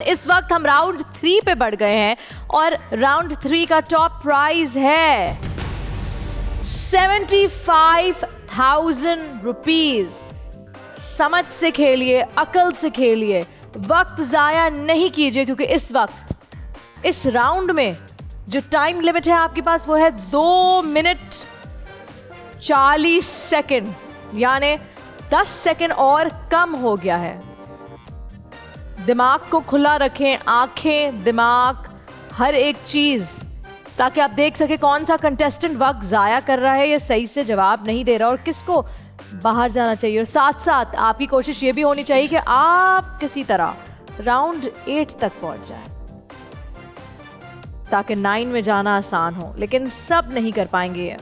इस वक्त हम राउंड 3 पे बढ़ गए हैं और राउंड 3 का टॉप प्राइज है 75,000 रुपीज। समझ से खेलिए, अकल से खेलिए, वक्त जाया नहीं कीजिए, क्योंकि इस वक्त इस राउंड में जो टाइम लिमिट है आपके पास वो है 2 मिनट 40 सेकेंड, यानी 10 सेकेंड और कम हो गया है। दिमाग को खुला रखें, आंखें, दिमाग, हर एक चीज़, ताकि आप देख सके कौन सा कंटेस्टेंट वक्त ज़ाया कर रहा है या सही से जवाब नहीं दे रहा और किसको बाहर जाना चाहिए। और साथ साथ आपकी कोशिश ये भी होनी चाहिए कि आप किसी तरह राउंड 8 तक पहुंच जाएं, ताकि 9 में जाना आसान हो। लेकिन सब नहीं कर पाएंगे ये,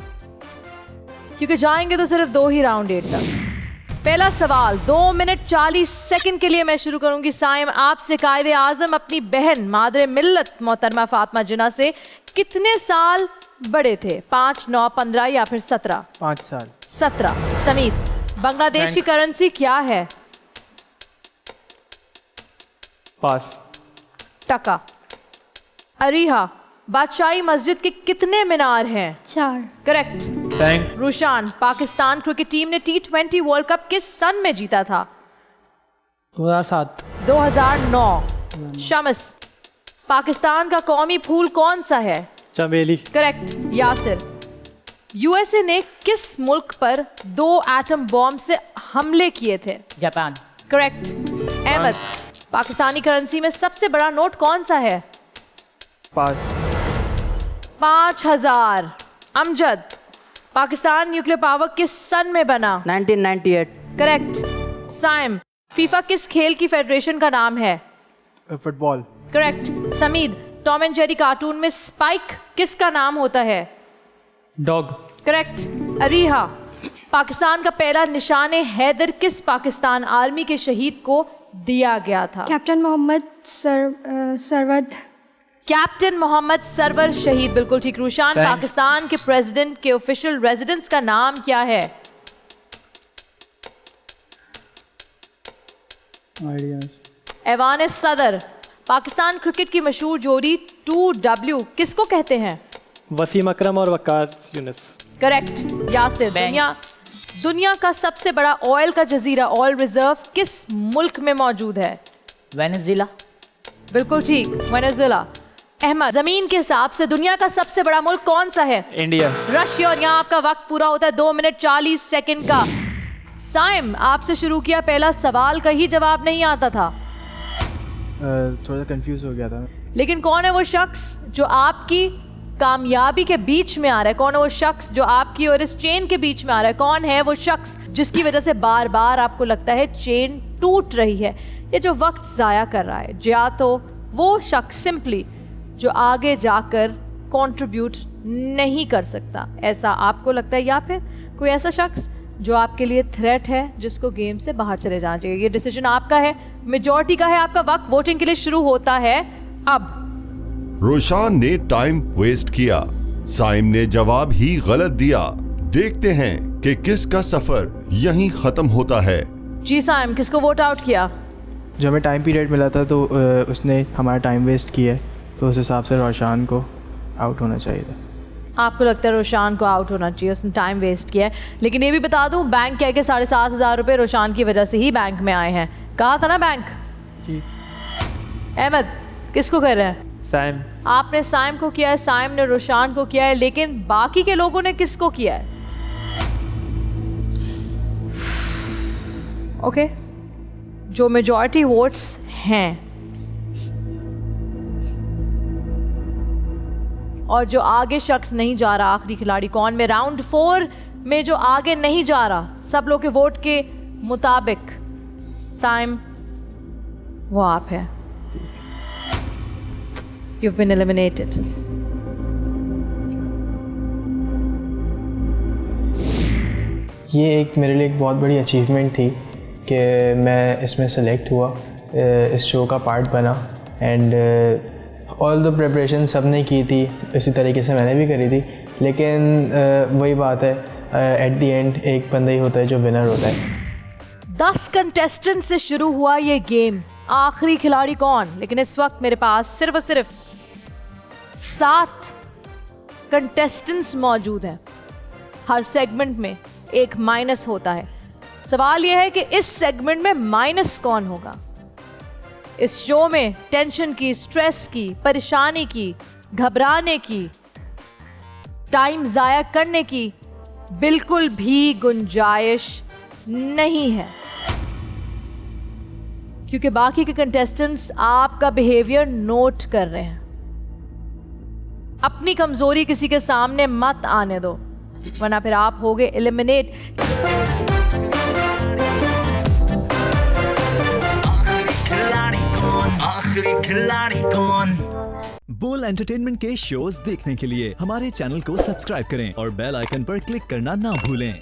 क्योंकि जाएंगे तो सिर्फ 2 ही राउंड 8 तक। पहला सवाल 2 मिनट 40 सेकंड के लिए मैं शुरू करूंगी। साइम, आपसे कायदे आजम अपनी बहन मादरे मिल्लत मोहतरमा फातिमा जिन्ना से कितने साल बड़े थे? 5, 9, 15 या फिर 17? 5 साल। 17। समीत, बांग्लादेश की करेंसी क्या है? पास। टका। अरीहा, बादशाही मस्जिद के कितने मीनार हैं? 4। Correct. Bank. Rushan, Pakistan cricket team ने T20 वर्ल्ड कप किस सन में जीता था? 2007। 2009। शम्स, पाकिस्तान का कौमी फूल कौन सा है? चमेली। करेक्ट। यासिर, यूएसए ने किस मुल्क पर 2 एटम बॉम्ब से हमले किए थे? Japan. Correct. Ahmad, Pakistani currency में सबसे बड़ा नोट कौन सा है? Pass. 5000। Amjad, Pakistan nuclear power किस सन में बना? 1998। करेक्ट। साइम, फीफा किस खेल की फेडरेशन का नाम है? Football. Correct. Sameed, Tom and Jerry cartoon में स्पाइक किसका नाम होता है? डॉग। करेक्ट। अरीहा, पाकिस्तान का पहला निशाने हैदर किस पाकिस्तान आर्मी के शहीद को दिया गया था? कैप्टन मोहम्मद सरवद। कैप्टन मोहम्मद सरवर शहीद, बिल्कुल ठीक। रुशान, पाकिस्तान के प्रेसिडेंट के ऑफिशियल रेजिडेंस का नाम क्या है? ऐवान सदर, पाकिस्तान क्रिकेट की मशहूर जोड़ी 2W किसको कहते हैं? वसीम अकरम और वकार यूनुस। करेक्ट। यासिर, दुनिया का सबसे बड़ा ऑयल का जजीरा, ऑयल रिजर्व, किस मुल्क में मौजूद है? वेनेजुएला। बिल्कुल ठीक, वेनेजुएला। अहमद, जमीन के हिसाब से दुनिया का सबसे बड़ा मुल्क कौन सा है? इंडिया। रशिया। और यहाँ आपका वक्त पूरा होता है 2 मिनट 40 सेकंड का। साइम, आपसे शुरू किया, पहला सवाल का ही जवाब नहीं आता था। थोड़ा कंफ्यूज हो गया था। लेकिन कौन है वो शख्स जो आपकी कामयाबी के बीच में आ रहा है? कौन है वो शख्स जो आपकी और इस चेन के बीच में आ रहा है? कौन है वो शख्स जिसकी वजह से बार बार आपको लगता है चेन टूट रही है? ये जो वक्त ज़ाया कर रहा है, या तो वो शख्स सिंपली जो आगे जाकर कंट्रीब्यूट नहीं कर सकता, ऐसा आपको लगता है, या फिर कोई ऐसा शख्स जो आपके लिए थ्रेट है, जिसको गेम से बाहर चले जाना चाहिए। ये डिसीजन आपका है, मेजॉरिटी का है। आपका वक्त वोटिंग के लिए शुरू होता है अब। रोशान ने टाइम वेस्ट किया, साइम ने जवाब ही गलत दिया। देखते हैं कि किसका सफर यहीं खत्म होता है। जी साइम, किसको वोट आउट किया? जो हमें टाइम पीरियड मिला था तो उसने हमारा टाइम वेस्ट किया है, तो उस हिसाब से रोशान को आउट होना चाहिए था। आपको लगता है रोशान को आउट होना चाहिए, उसने टाइम वेस्ट किया है। लेकिन ये भी बता दूं, बैंक कह के 7,500 रुपये रोशान की वजह से ही बैंक में आए हैं। कहा था ना बैंक। जी। अहमद, किसको कह रहे हैं? साइम। आपने साइम को किया है, साइम ने रोशान को किया है, लेकिन बाकी के लोगों ने किसको किया है? ओके, जो मेजॉरिटी वोट्स हैं और जो आगे शख्स नहीं जा रहा, आखिरी खिलाड़ी कौन में राउंड 4 में जो आगे नहीं जा रहा, सब लोग के वोट के मुताबिक साइम, वो आप है। You've been eliminated. ये एक मेरे लिए एक बहुत बड़ी अचीवमेंट थी कि मैं इसमें सेलेक्ट हुआ, इस शो का पार्ट बना। एंड ऑल द प्रिपरेशन सब ने की थी, इसी तरीके से मैंने भी करी थी। लेकिन वही बात है, एट द एंड एक बंदा ही होता है जो विनर होता है। 10 कंटेस्टेंट से शुरू हुआ ये गेम। आखिरी खिलाड़ी कौन, लेकिन इस वक्त मेरे पास सिर्फ और सिर्फ 7 कंटेस्टेंट्स मौजूद हैं। हर सेगमेंट में एक माइनस होता है। सवाल यह है कि इस सेगमेंट में माइनस कौन होगा। इस शो में टेंशन की, स्ट्रेस की, परेशानी की, घबराने की, टाइम जाया करने की बिल्कुल भी गुंजाइश नहीं है, क्योंकि बाकी के कंटेस्टेंट्स आपका बिहेवियर नोट कर रहे हैं। अपनी कमजोरी किसी के सामने मत आने दो, वरना फिर आप होगे एलिमिनेट। आखिरी खिलाड़ी कौन? बोल एंटरटेनमेंट के शोज देखने के लिए हमारे चैनल को सब्सक्राइब करें और बेल आइकन पर क्लिक करना ना भूलें।